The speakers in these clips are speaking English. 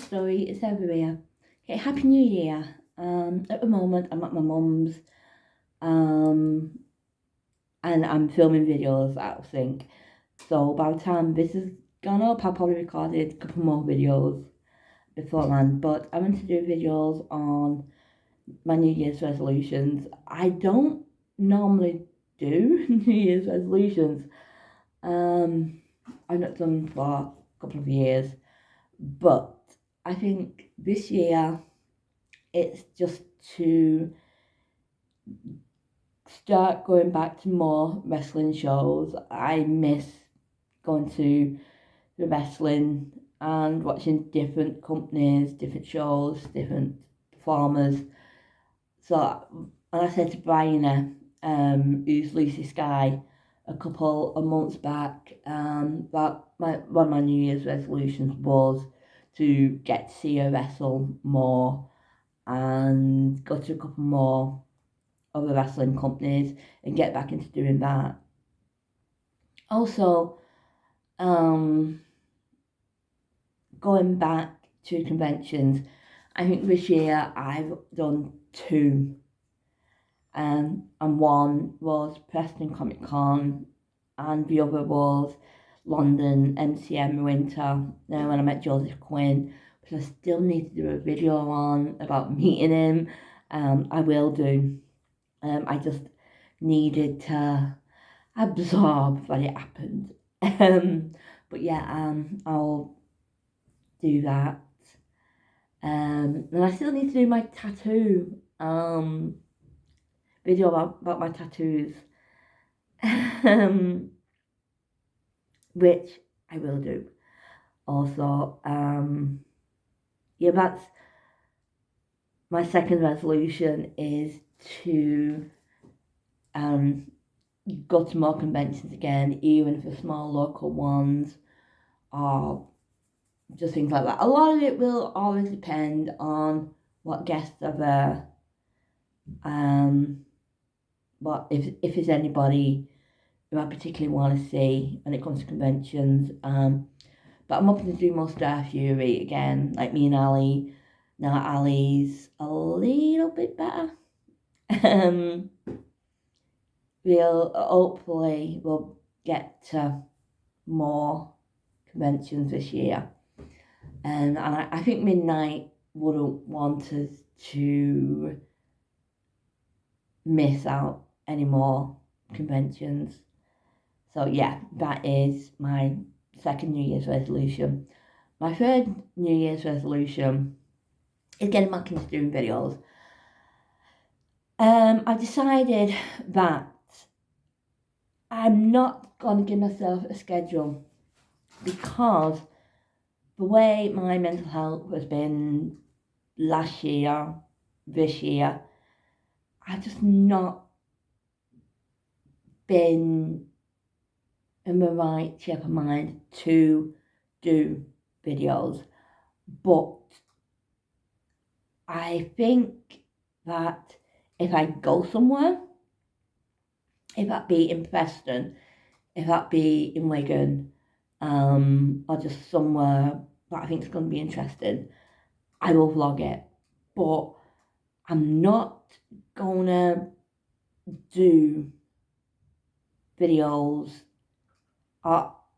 story is everywhere. Okay, Happy New Year. At the moment, I'm at my mum's, um, and I'm filming videos, I think. So by the time this is gone up, I've probably recorded a couple more videos beforehand. But I want to do videos on my New Year's resolutions. I don't normally do New Year's resolutions. I've not done for a couple of years, but I think this year it's just to start going back to more wrestling shows. I miss going to the wrestling and watching different companies, different shows, different performers. So, and I said to Bryna, who's Lucy Sky, a couple of months back, that one of my New Year's resolutions was to get to see her wrestle more and go to a couple more of the wrestling companies and get back into doing that. Also, going back to conventions, I think this year I've done two. And one was Preston Comic Con, and the other was London MCM Winter. Now, when I met Joseph Quinn, which I still need to do a video on about meeting him. I will do. I just needed to absorb that it happened. But yeah, I'll do that. And I still need to do my tattoo video about my tattoos, which I will do. Also, yeah, that's my second resolution, is to go to more conventions again, even if they're small local ones or just things like that. A lot of it will always depend on what guests are there. But if there's anybody who I particularly want to see when it comes to conventions. But I'm hoping to do more Star Fury again, like me and Ali. Now Ali's a little bit better. We'll get to more conventions this year. And I think Midnight wouldn't want us to miss out any more conventions. So yeah, that is my second New Year's resolution. My third New Year's resolution is getting back into doing videos. I've decided that I'm not going to give myself a schedule, because the way my mental health has been last year, this year, I've just not been in the right shape of mind to do videos. But I think that if I go somewhere, if that be in Preston, if that be in Wigan, or just somewhere that I think is going to be interesting, I will vlog it. But I'm not gonna do videos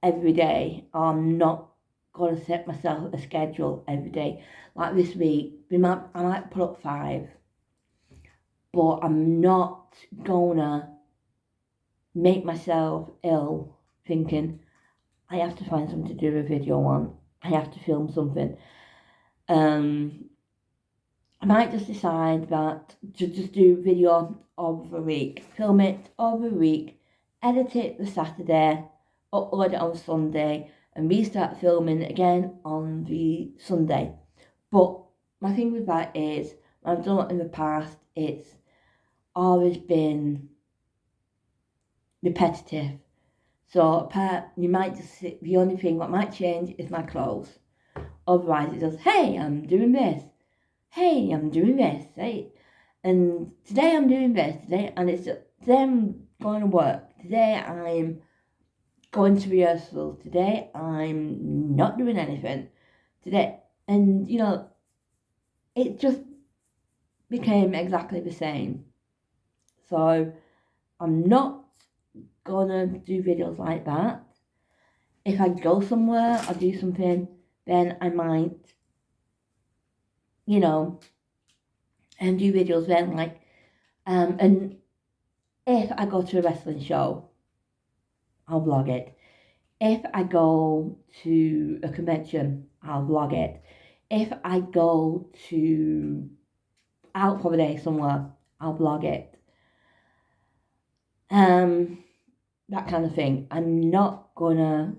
every day. I'm not gonna set myself a schedule every day. Like this week, I might put up 5, but I'm not gonna make myself ill thinking I have to find something to do a video on. I have to film something. I might just decide that to just do video of the week, film it over the week, edit it the Saturday, upload it on Sunday, and restart filming again on the Sunday. But my thing with that is, when I've done it in the past, it's always been repetitive. So you might just see, the only thing that might change is my clothes. Otherwise, it does, hey, I'm doing this. Hey, I'm doing this. Hey, and today I'm doing this. Today, and it's today I'm going to work. Today I'm going to rehearsal. Today I'm not doing anything. Today, And, you know, it just became exactly the same. So I'm not gonna do videos like that. If I go somewhere or do something, then I might, you know, and do videos then, like, and if I go to a wrestling show, I'll vlog it. If I go to a convention, I'll vlog it. If I go to out for the day somewhere, I'll vlog it. That kind of thing. I'm not gonna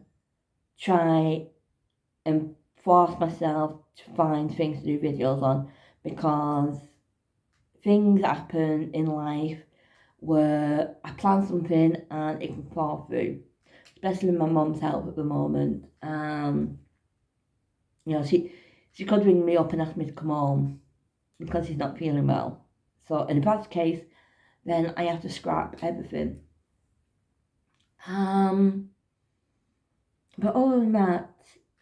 try and force myself to find things to do videos on, because things happen in life where I plan something and it can fall through, especially with my mum's health at the moment. You know, she could ring me up and ask me to come home because she's not feeling well. So in that case, then I have to scrap everything. But other than that,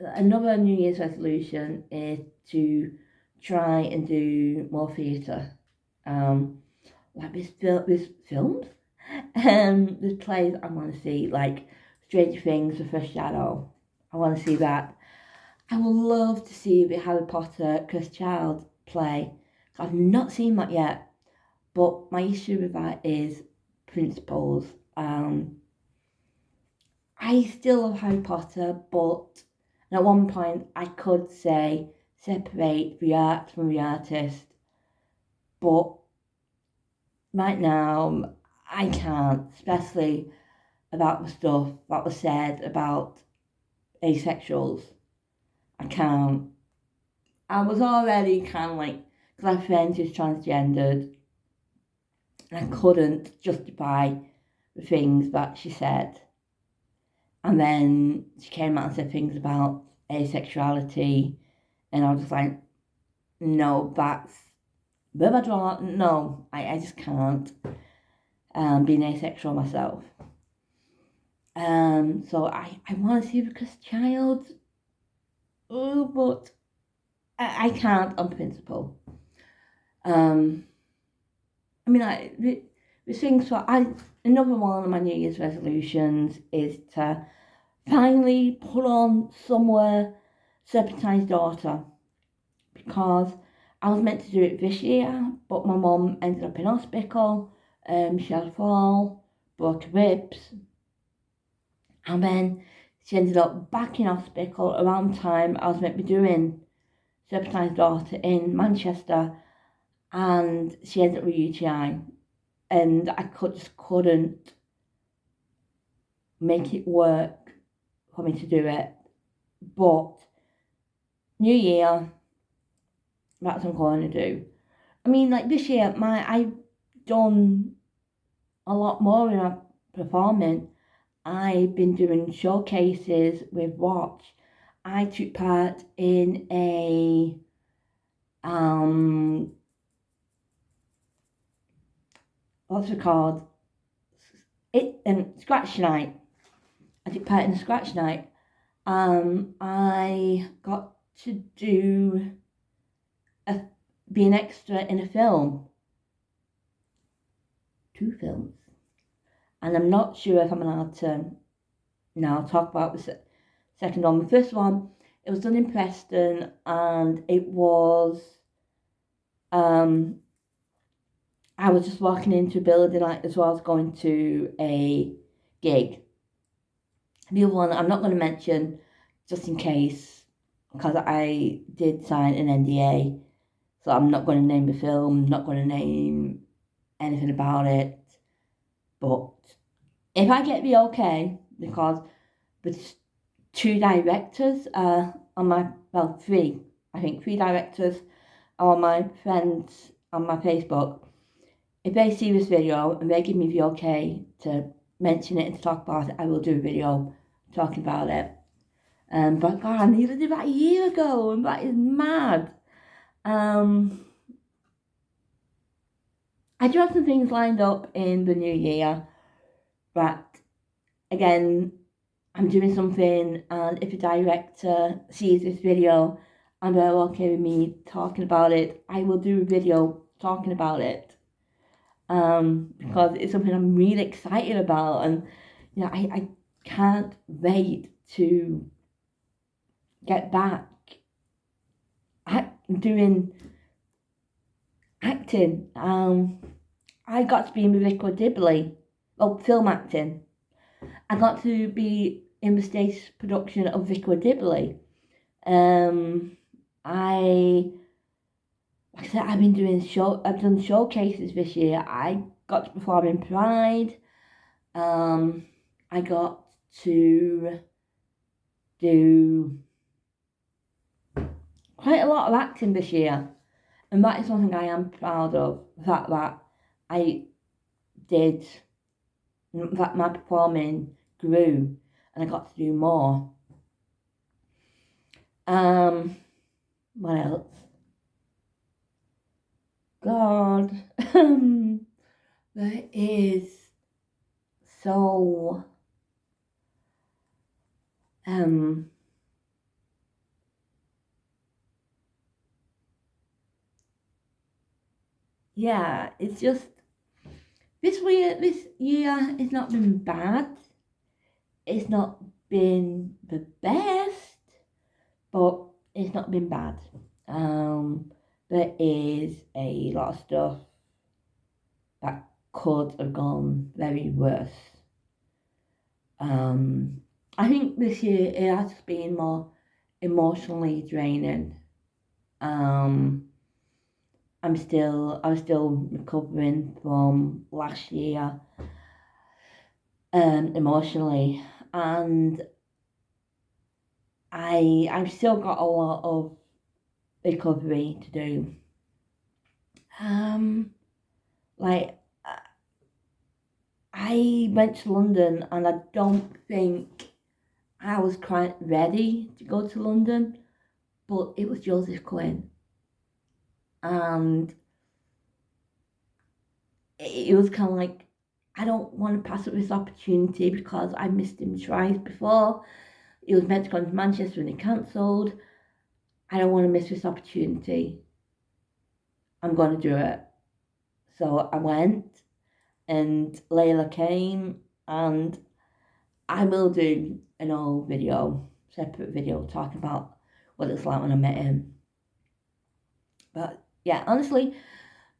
another New Year's resolution is to try and do more theatre. Like with films, with plays I want to see, like Stranger Things, The First Shadow. I want to see that. I would love to see the Harry Potter Cursed Child play. I've not seen that yet, but my issue with that is principles. I still love Harry Potter, but at one point I could say separate the art from the artist, but right now I can't, especially about the stuff that was said about asexuals. I can't. I was already kind of like, because I have friends who's transgendered, and I couldn't justify the things that she said. And then she came out and said things about asexuality, and I was just like, no, that's blah blah blah. No, I just can't being asexual myself. So I want to see the Cursed Child, but I can't on principle. I mean, the things for another one of my New Year's resolutions is to finally put on somewhere Serpentine's Daughter, because I was meant to do it this year, but my mum ended up in hospital. She had a fall, broke her ribs, and then she ended up back in hospital around the time I was meant to be doing Serpentine's Daughter in Manchester, and she ended up with UTI, and I just couldn't make it work for me to do it. But New Year, that's what I'm going to do. I mean, like this year, I've done a lot more in my performing. I've been doing showcases with Watch. I took part in a what's it called? Scratch night. I took part in a scratch night. I got to be an extra in a film. 2 films. And I'm not sure if I'm allowed to now talk about the second one. The first one, it was done in Preston, and it was, I was just walking into a building like as well as going to a gig. The other one I'm not going to mention just in case, because I did sign an NDA, so I'm not going to name the film, not going to name anything about it. But if I get the okay, because the 2 directors on my, well, 3, I think 3 directors are my friends on my Facebook. If they see this video and they give me the okay to mention it and to talk about it, I will do a video talking about it. But God, I nearly did that a year ago, and that is mad. I do have some things lined up in the new year, but again, I'm doing something, and if a director sees this video and they're okay with me talking about it, I will do a video talking about it. Because it's something I'm really excited about, and you know, I can't wait to get back doing acting. I got to be in with Vicar Dibley, well, film acting. I got to be in the stage production of Vicar Dibley. Like I said, I've done showcases this year. I got to perform in Pride. I got to do quite a lot of acting this year, and that is something I am proud of. The fact that I did, that my performing grew, and I got to do more. What else? God, there is so yeah, it's just this year has not been bad. It's not been the best, but it's not been bad. There is a lot of stuff that could have gone very worse. I think this year it has been more emotionally draining. I was still recovering from last year, emotionally, and I've still got a lot of recovery to do. Like I went to London, and I don't think I was quite ready to go to London, but it was Joseph Quinn, and it was kind of like, I don't want to pass up this opportunity because I missed him twice before. He was meant to come to Manchester and he cancelled. I don't want to miss this opportunity. I'm going to do it. So I went, and Layla came, and I will do an old video, separate video, talking about what it's like when I met him. But yeah, honestly,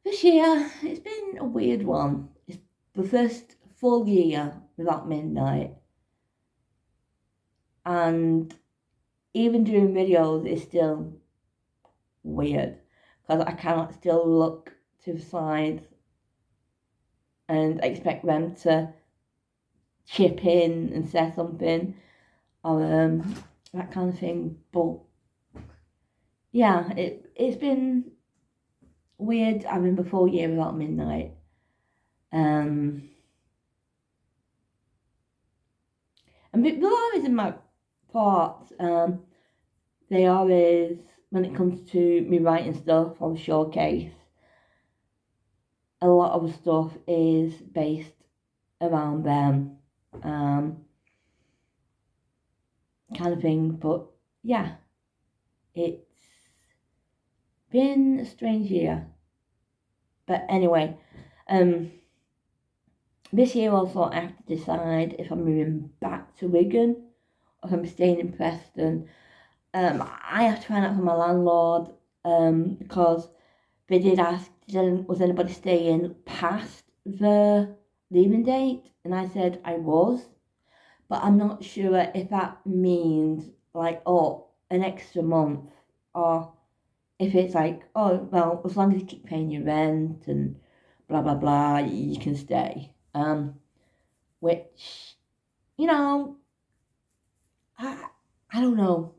this year it's been a weird one. It's the first full year without Midnight, and even doing videos is still weird because I cannot still look to the side and expect them to chip in and say something or that kind of thing. But yeah, it's been weird having the full year without Midnight. And people always in my thoughts, they always, when it comes to me writing stuff or showcase, a lot of the stuff is based around them, kind of thing. But yeah, it's been a strange year. But anyway, this year also I have to decide if I'm moving back to Wigan or if I'm staying in Preston. I have to find out from my landlord, because they did ask, was anybody staying past the leaving date? And I said I was, but I'm not sure if that means like, oh, an extra month, or if it's like, oh, well, as long as you keep paying your rent and blah, blah, blah, you can stay. Which, you know, I don't know.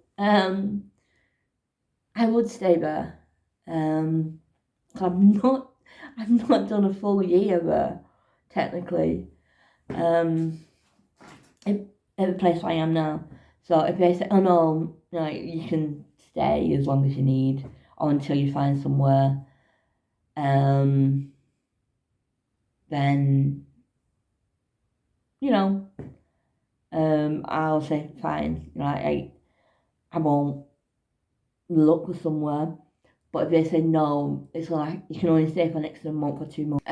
I would stay there. I've not done a full year there, technically. At the place I am now. So if they say, oh no, you can stay as long as you need, or until you find somewhere, then, I'll say fine. I won't look somewhere. But if they say no, it's like you can only stay for next to a month or 2 months.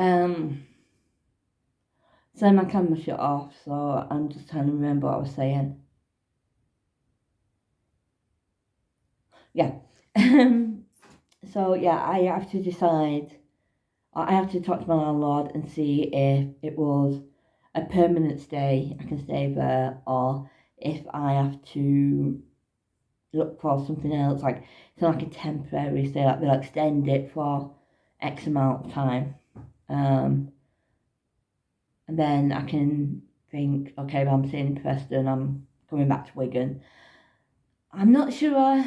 So my camera shut off, so I'm just trying to remember what I was saying. Yeah. So yeah, I have to decide. I have to talk to my landlord and see if it was a permanent stay, I can stay there, or if I have to look for something else, like it's like a temporary stay, like they'll extend it for X amount of time. And then I can think, okay, well, I'm staying in Preston, I'm coming back to Wigan. I'm not sure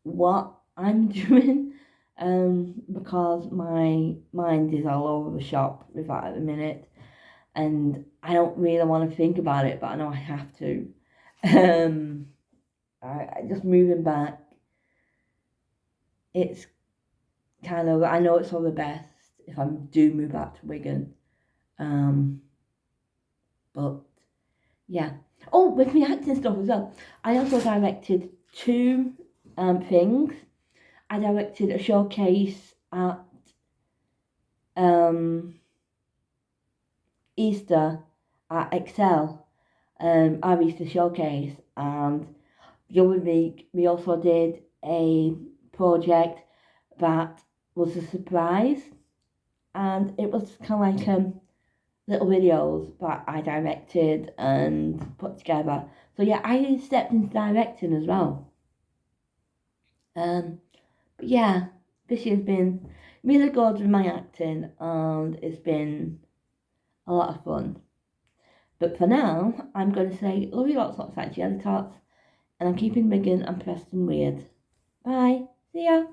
what I'm doing, because my mind is all over the shop with that at the minute, and I don't really want to think about it, but I know I have to. I just moving back. It's kind of, I know it's all the best if I do move back to Wigan, but yeah. Oh, with me acting stuff as well. I also directed 2 things. I directed a showcase at Easter at Excel, our Easter showcase, and the other week we also did a project that was a surprise, and it was kind of like little videos that I directed and put together. So yeah, I stepped into directing as well. But yeah, this year's been really good with my acting, and it's been a lot of fun. But for now, I'm going to say love you lots of jelly tots, and I'm keeping Megan and Preston weird. Bye. See ya.